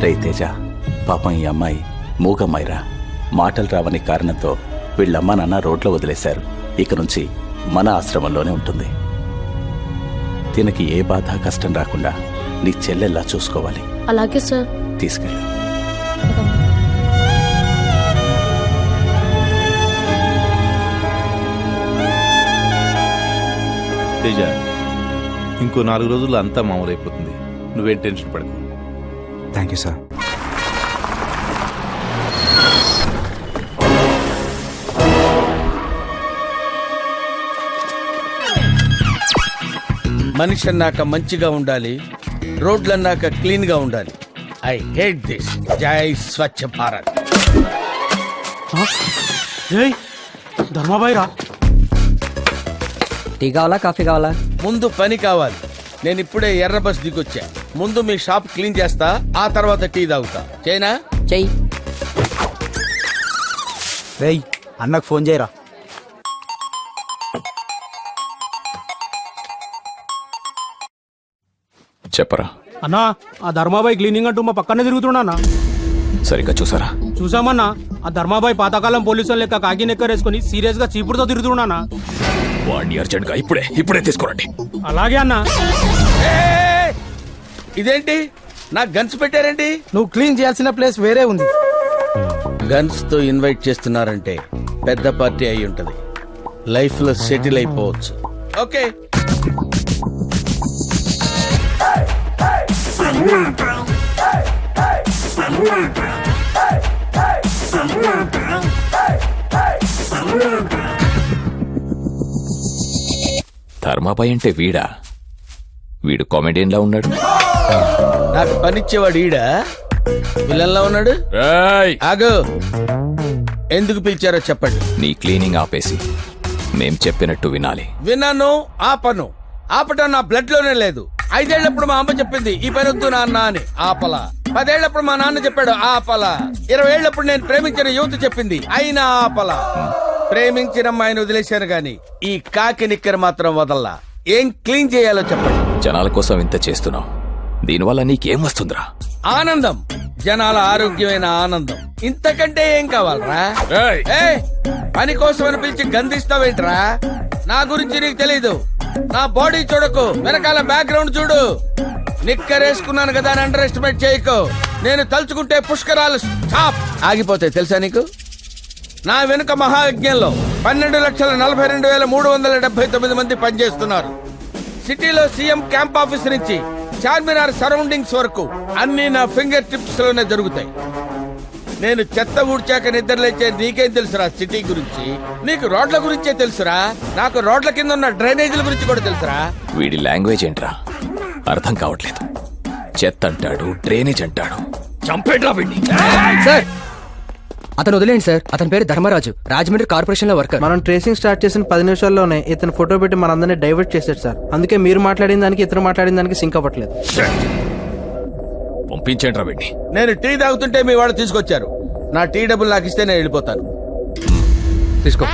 రే తేజ, పాపం ఈ అమ్మాయి మూగమ్మాయిరా. మాటలు రావని కారణంతో వీళ్ళమ్మ నాన్న రోడ్లో వదిలేశారు. ఇక నుంచి మన ఆశ్రమంలోనే ఉంటుంది. తినకి ఏ బాధ కష్టం రాకుండా నీ చెల్లెల్లా చూసుకోవాలి. అలాగే సార్. తీసుకెళ్ళు. తేజ, ఇంకో 4 రోజుల్లో అంతా మామూలైపోతుంది. నువ్వేం టెన్షన్ పడకు. Thank you sir. మనిషి అన్నాక మంచిగా ఉండాలి, రోడ్లు అన్నాక క్లీన్ గా ఉండాలి. I hate this. జై స్వచ్ఛ భారత్. ధర్మాబాయి రా. టీ కావాలా కాఫీ కావాలా? ముందు పని కావాలి. నేను ఇప్పుడే ఎర్ర బస్ దిగొచ్చా. ముందు మీ షాప్ క్లీన్ చేస్తా, ఆ తర్వాత టీ తాగుతా. చేయనా? చెయ్యి. రేయ్, అన్నకు ఫోన్ చేయరా. చెప్పరా. అన్నా, ఆ ధర్మాబాయి క్లీనింగ్ అంటూ మా పక్కనే తిరుగుతున్నా అన్న. సరిగ్గా చూసారా? చూసామన్నా. ఆ ధర్మాబాయి పాతకాలం పోలీసులు లెక్క కాకి నెక్కరేసుకుని సీరియస్ గా చీపుడుతో తిరుగుతున్నా. వాడిని అర్జెంట్ గా ఇప్పుడే తీసుకోరండి. అలాగే అన్నా. ఇదేంటి నాకు గన్స్ పెట్టారేంటి? నువ్వు క్లీన్ చేయాల్సిన ప్లేస్ వేరే ఉంది. గన్స్ తో ఇన్వైట్ చేస్తున్నారంటే పెద్ద పార్టీ అయి ఉంటది. లైఫ్ లో సెటిల్ అయిపోవచ్చు. ఓకే. ధర్మాబాయ్ అంటే వీడా? వీడు కామెడియన్ లా ఉన్నాడు. నాకు పనిచ్చేవాడు ఈడ విలన్లా ఉన్నాడు. ఆగు. ఎందుకు పిలిచారో చెప్పండి. నీ క్లీనింగ్ ఆపేసి మేం చెప్పినట్టు వినాలి. విన్నాను, ఆపను. ఆపటం నా బ్లడ్ లోనే లేదు. 5 ఏళ్లప్పుడు మా అమ్మ చెప్పింది ఈ పని వద్దు నాన్న అని, ఆపలా. 10 ఏళ్లప్పుడు మా నాన్న చెప్పాడు, ఆపలా. 20 ఏళ్లప్పుడు నేను ప్రేమించిన యువత చెప్పింది, అయినా ఆపలా. ప్రేమించిన అమ్మాయిని వదిలేశాను గాని ఈ కాకి నిక్కర మాత్రం వదల్లా. ఏం క్లీన్ చేయాలో చెప్పండి. జనాల కోసం ఇంత చేస్తున్నావు, దీనివల్ల నీకేం వస్తుందిరా? ఆనందం. జనాల ఆరోగ్యమైన ఆనందం. ఇంతకంటే ఏం కావాలరా? పని కోసమని పిలిచి గంధిస్తావేంట్రా? నా గురించి నీకు తెలీదు. నా బాడీ చూడకు, వెనకాల బ్యాక్గ్రౌండ్ చూడు. నిక్కరేసుకున్నాను కదా అని అండర్ ఎస్టిమేట్ చేయకు. నేను తలుచుకుంటే పుష్కరాలు స్టాప్ ఆగిపోతాయి తెలుసా నీకు? నా వెనుక మహాయజ్ఞంలో 12,42,379 మంది పనిచేస్తున్నారు. సిటీలో సీఎం క్యాంప్ ఆఫీస్ నుంచి చార్మినార్ సరౌండింగ్స్ వరకు అన్ని నా ఫింగర్ టిప్స్ లోనే జరుగుతాయి. నేను చెత్త ఊడ్చాక నిద్రలేచే నీకేం తెలుసురా సిటీ గురించి? నీకు రోడ్ల గురించే తెలుసురా. నాకు రోడ్ల కింద ఉన్న డ్రైనేజీల గురించి కూడా తెలుసురా. వీడి లాంగ్వేజ్ ఏంట్రా? అర్థం కావట్లేదు. చెత్త అంటాడు, డ్రైనేజ్ అంటాడు. చంపేట్రా వీడిని. సార్, అతను వదిలేండి సార్. అతని పేరు ధర్మరాజు, రాజమండ్రి కార్పొరేషన్ లో వర్కర్. మనం ట్రేసింగ్ స్టార్ట్ చేసిన 10 నిమిషాల్లోనే ఇతను ఫోటో పెట్టి మనందరినీ డైవర్ట్ చేశాడు సార్. అందుకే మీరు మాట్లాడిన దానికి ఇతను మాట్లాడిన దానికి సింక్ అవ్వట్లేదు. పంపించేంట్రా వీడిని. నేను టీ తాగుతుంటే మీ వాళ్ళు తీసుకొచ్చారు. నా టీ డబ్బులు నాకు ఇస్తే నేను వెళ్ళిపోతాను. తీసుకో.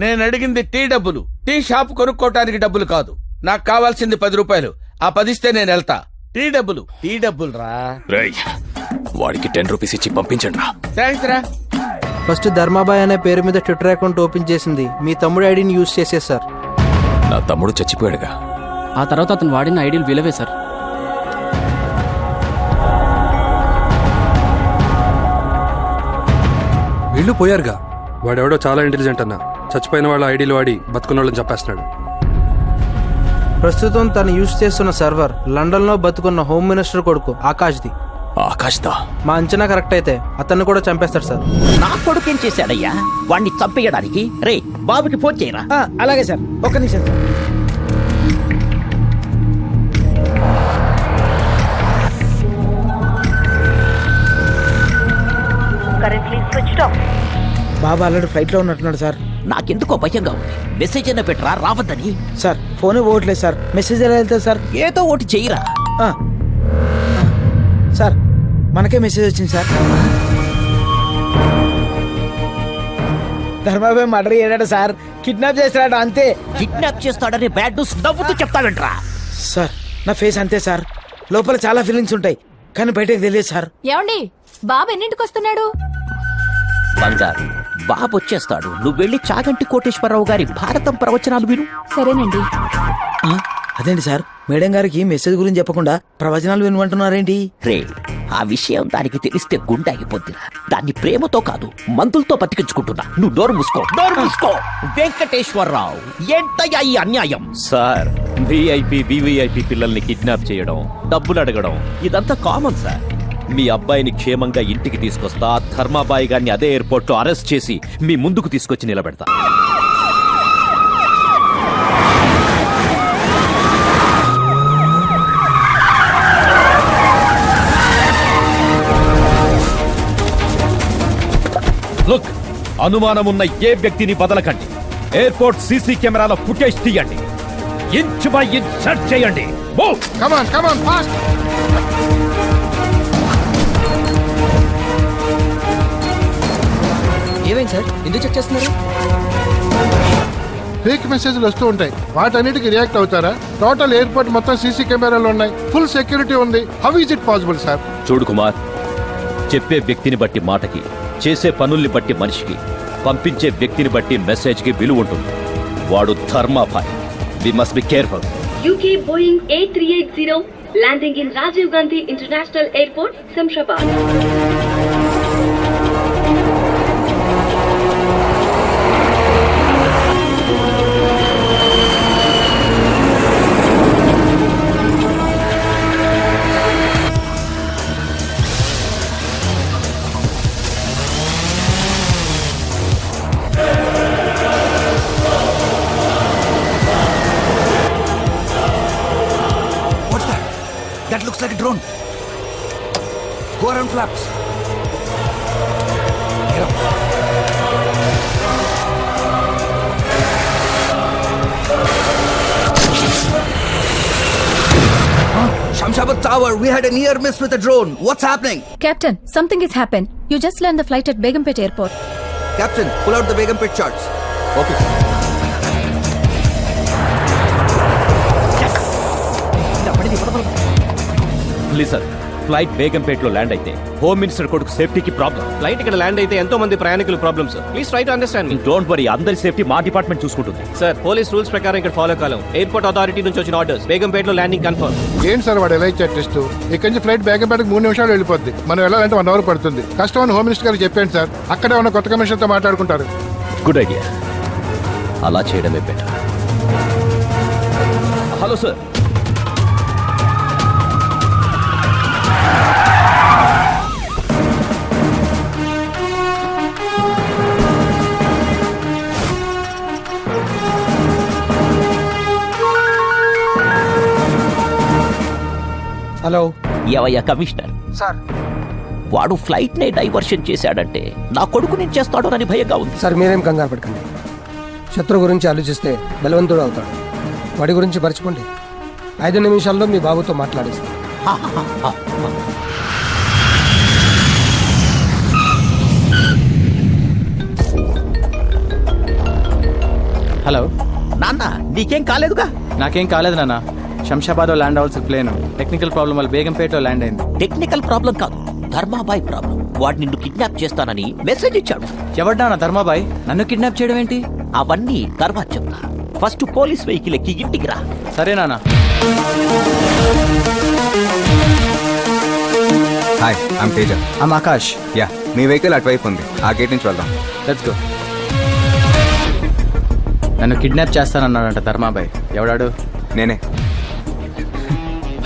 నేను అడిగింది టీ డబ్బులు, టీ షాప్ కొనుక్కోటానికి డబ్బులు కాదు. నాకు కావాల్సింది 10 రూపాయలు. ఆ 10 ఇస్తే నేను వెళ్తా. టీ డబ్బులు రా. వాడికి 10 రూపీస్ ఇచ్చి పంపించండి రా. థ్యాంక్స్ రా. ఫస్ట్ ధర్మాబాయ్ అనే పేరు మీద ట్విట్టర్ అకౌంట్ ఓపెన్ చేసింది మీ తమ్ముడు ఐడిని యూజ్ చేసే సార్. నా తమ్ముడు చచ్చిపోయాడుగా. ఆ తర్వాత అతను వాడిన ఐడియల్ విలువే సార్. వీళ్ళు పోయారుగా. వాడెవడో చాలా ఇంటెలిజెంట్ అన్న. చచ్చిపోయిన వాళ్ళ ఐడీలు వాడి బతుకున్న వాళ్ళని చంపేస్తున్నాడు. ప్రస్తుతం తను యూజ్ చేస్తున్న సర్వర్ లండన్ లో బతుకున్న హోమ్ మినిస్టర్ కొడుకు ఆకాష్ది. ఆకాష్దా? మా అంచనా కరెక్ట్ అయితే అతన్ని కూడా చంపేస్తాడు సార్. నా కొడుకు ఏం చేశాడయ్యా వాణ్ణి చంపేయడానికి? రే బాబుకి ఫోన్ చేయరా. అలాగే సార్, ఒక్క నిమిషం. బాబా ఆల్రెడీ ఫ్లైట్ లో ఉన్నట్టున్నాడు సార్. నాకెందుకో భయంగా ఉంది. మెసేజ్ అయినా పెట్టరా రావద్దని. సార్ ఫోన్ పోవట్లేదు సార్. మెసేజ్ ఎలా వెళ్తుంది సార్? ఏదో ఒకటి చెయ్యరా. సార్ మనకే మెసేజ్ వచ్చింది సార్. ధర్మాబాయ్ మర్డర్ చేయడాడు సార్. కిడ్నాప్ చేస్తాడు అంతే. కిడ్నాప్ చేస్తాడని బ్యాడ్ న్యూస్ నవ్వుతూ చెప్తావేంట్రా? సార్ నా ఫేస్ అంతే సార్. లోపల చాలా ఫీలింగ్స్ ఉంటాయి కానీ బయటకు తెలియదు సార్. ఏమండి బాబు ఎన్నింటికి వస్తున్నాడు? బంగారు బాబు వచ్చేస్తాడు. నువ్వు వెళ్ళి చాగంటి కోటేశ్వరరావు గారి భారతం ప్రవచనాలు విను. సరేనండి. అదేంటి సార్, మేడం గారికి మెసేజ్ గురించి చెప్పకుండా ప్రవచనాలు వినమంటున్నారేంటి? రే, ఆ విషయం దానికి తెలిస్తే గుండె ఆగిపోద్దిరా. దాన్ని ప్రేమతో కాదు మందులతో బతికించుకుంటున్నా. నువ్వు డోర్ మూసుకో, డోర్ మూసుకో. వెంకటేశ్వరరావు, ఏంటయ్యా ఈ అన్యాయం? సార్, విఐపి వివిఐపి పిల్లల్ని కిడ్నాప్ చేయడం, డబ్బులు అడగడం ఇదంతా కామన్ సార్. మీ అబ్బాయిని క్షేమంగా ఇంటికి తీసుకొస్తా. ధర్మాబాయి గారిని అదే ఎయిర్పోర్ట్ లో అరెస్ట్ చేసి మీ ముందుకు తీసుకొచ్చి నిలబెడతా. లుక్, అనుమానమున్న ఏ వ్యక్తిని వదలకండి. ఎయిర్పోర్ట్ సీసీ కెమెరాల ఫుటేజ్ తీయండి. ఇంచ్ బై ఇంచ్ సెర్చ్ చేయండి. Move. Come on, come on, fast. ఏమైంది సార్, ఎందుకు చెక్ చేస్తున్నారు? ఫేక్ మెసేజ్లు వస్తూ ఉంటాయి, వాటన్నిటికి రియాక్ట్ అవుతారా? టోటల్ ఎయిర్పోర్ట్ మొత్తం సీసీ కెమెరాలు ఉన్నాయి, ఫుల్ సెక్యూరిటీ ఉంది. How is it possible sir? చూడు కుమార్, చెప్పే వ్యక్తిని బట్టి మాటకి, చేసే పనుల్ని బట్టి మనిషికి, పంపించే వ్యక్తిని బట్టి మెసేజ్ కి విలువ ఉంటుంది. వాడు Dharmabhai. We must be careful. UK Boeing A380 landing in Rajiv Gandhi International Airport, Samshabad. That looks like a drone. Go around flaps. Get up. Shamshabad Tower, we had a near miss with a drone. What's happening? Captain, something has happened. You just landed the flight at Begumpet Airport. Captain, pull out the Begumpet charts. Okay. Please sir, flight బేగంపేటలో land అయితే home minister కొడుకు సేఫ్టీకి problem. Flight ఇక్కడ land అయితే ఎంతో మంది ప్రయాణికులు problems. Please try to understand me. Don't worry, అందరి సేఫ్టీ మా డిపార్ట్మెంట్ చూసుకుంటుంది. సార్, పోలీస్ రూల్స్ ప్రకారం ఇక్కడ ఫాలో కాలం. ఎయిర్పోర్ట్ అథారిటీ నుంచి వచ్చిన ఆర్డర్స్, బేగంపేటలో ల్యాండింగ్ కన్ఫర్మ్. ఏంటి సార్ వాడు ఎలా ఇచ్చారు టెస్ట్? ఇక్కడి నుంచి ఫ్లైట్ బేగంపేటకి 3 నిమిషాలు వెళ్ళిపోద్ది. మనం వెళ్ళాలంటే 1 అవర్ పడుతుంది. కష్టం అని హోమ్ మినిస్టర్ గారికి చెప్పండి సార్. అక్కడే ఉన్న కొత్త కమిషన్తో మాట్లాడుకుంటారు. గుడ్ ఐడియా, అలా చేయడమే బెటర్. Hello sir. హలో. ఏవయ్యా కమిషనర్ సార్. వాడు ఫ్లైట్ నే డైవర్షన్ చేశాడంటే నా కొడుకు నేను చేస్తాడోనని భయంగా ఉంది. సార్ మీరేం కంగారు పడకండి. శత్రు గురించి ఆలోచిస్తే బలవంతుడు అవుతాడు. వాడి గురించి మర్చిపోండి. 5 నిమిషాల్లో మీ బాబుతో మాట్లాడిస్తాను. హలో నాన్న, నీకేం కాలేదుగా? నాకేం కాలేదు నాన్న. శంషాబాద్ లో ల్యాండ్ అవ్వాల్సిన ప్లేన్ టెక్నికల్ ప్రాబ్లం వల్ల బేగంపేటలో ల్యాండ్ అయింది. టెక్నికల్ ప్రాబ్లం కాదు, ధర్మాబాయ్ ప్రాబ్లం. వాడు నిన్ను కిడ్నాప్ చేస్తానని మెసేజ్ ఇచ్చాడు. ఎవడ్డా ధర్మాబాయ్? నన్ను కిడ్నాప్ చేయడం ఏంటి? అవన్నీ తర్వాత చెప్తా. ఫస్ట్ పోలీస్ వెహికల్ ఎక్కి ఇంటికి రా. సరే నాన్న. Hi, I'm Teja. I'm Akash. Yeah, me vehicle అటువైపు ఉంది. ఆ గేట్ నుంచి వెళ్దాం. Let's go. నన్ను కిడ్నాప్ చేస్తానన్నాడంట ధర్మాబాయ్. ఎవడాడు? నేనే.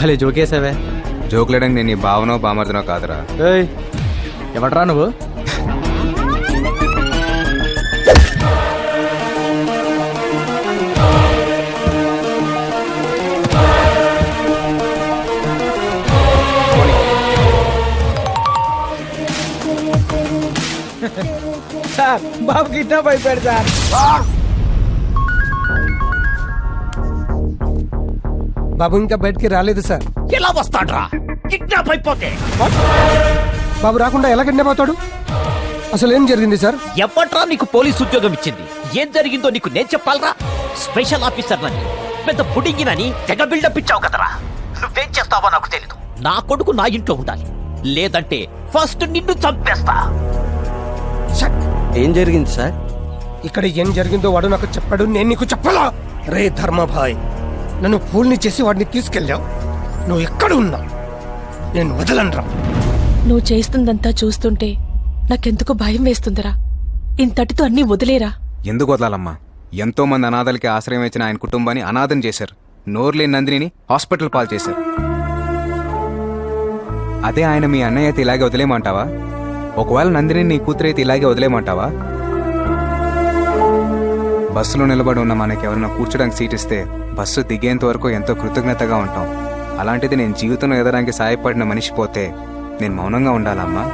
భలే జోకేసావే. జోకులేడానికి నేను నీ భావనో బామర్దనో కాదురా. ఏయ్, ఎవడ్రా నువ్వు? సార్, బాబు కిడ్నాప్ అయిపోయాడు సార్. బాబు ఇంకా బయటికి రాలేదు సార్. ఎలా వస్తాడ్రా కిడ్నాప్ అయిపోతే? బాబు రాకుండా ఎలా కిడ్నాప్ అవుతాడు? అసలు ఏం జరిగింది సార్? ఎవట్రా నీకు పోలీస్ ఉద్యోగం ఇచ్చింది? ఏం జరిగిందో నీకు నేను చెప్పాలరా? స్పెషల్ ఆఫీసర్ నని, పెద్ద పుడింగినని తెగ బిల్డప్ ఇచ్చావు కదరా. నువ్వేం చేస్తావో నాకు తెలీదు. నా కొడుకు నా ఇంట్లో ఉండాలి, లేదంటే ఫస్ట్ నిన్ను చంపేస్తా. ఏం జరిగింది సార్? ఇక్కడ ఏం జరిగిందో వాడు నాకు చెప్పాడు, నేను నీకు చెప్పలా? రే ధర్మభాయ్, నన్ను ఫూల్ని చేసి వాడిని తీసుకెళ్ళావు. నువ్వు ఎక్కడ ఉన్నావు? నేను వదలనరా. నువ్వు చేస్తుందంతా చూస్తుంటే నాకెందుకు భయం వేస్తుందిరా. ఇంతటితో అన్నీ వదిలేరా. ఎందుకు వదలాలమ్మా? ఎంతో మంది అనాథలకి ఆశ్రయం ఇచ్చిన ఆయన కుటుంబాన్ని అనాథం చేశారు. నోరులేని నందినిని హాస్పిటల్ పాలు చేశారు. అదే ఆయన మీ అన్నయ్య అయితే ఇలాగే వదిలేయమంటావా? ఒకవేళ నందిని నీ కూతురైతే ఇలాగే వదిలేయమంటావా? బస్సులో నిలబడి ఉన్న మనకి ఎవరైనా కూర్చోడానికి సీట్ ఇస్తే బస్సు దిగేంత వరకు ఎంతో కృతజ్ఞతగా ఉంటాం. అలాంటిది నేను జీవితంలో ఎదడానికి సాయపడిన మనిషి పోతే నేను మౌనంగా ఉండాలమ్మా?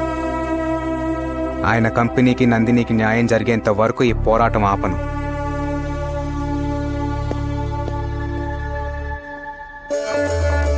ఆయన కంపెనీకి నందినికి న్యాయం జరిగేంత వరకు ఈ పోరాటం ఆపను.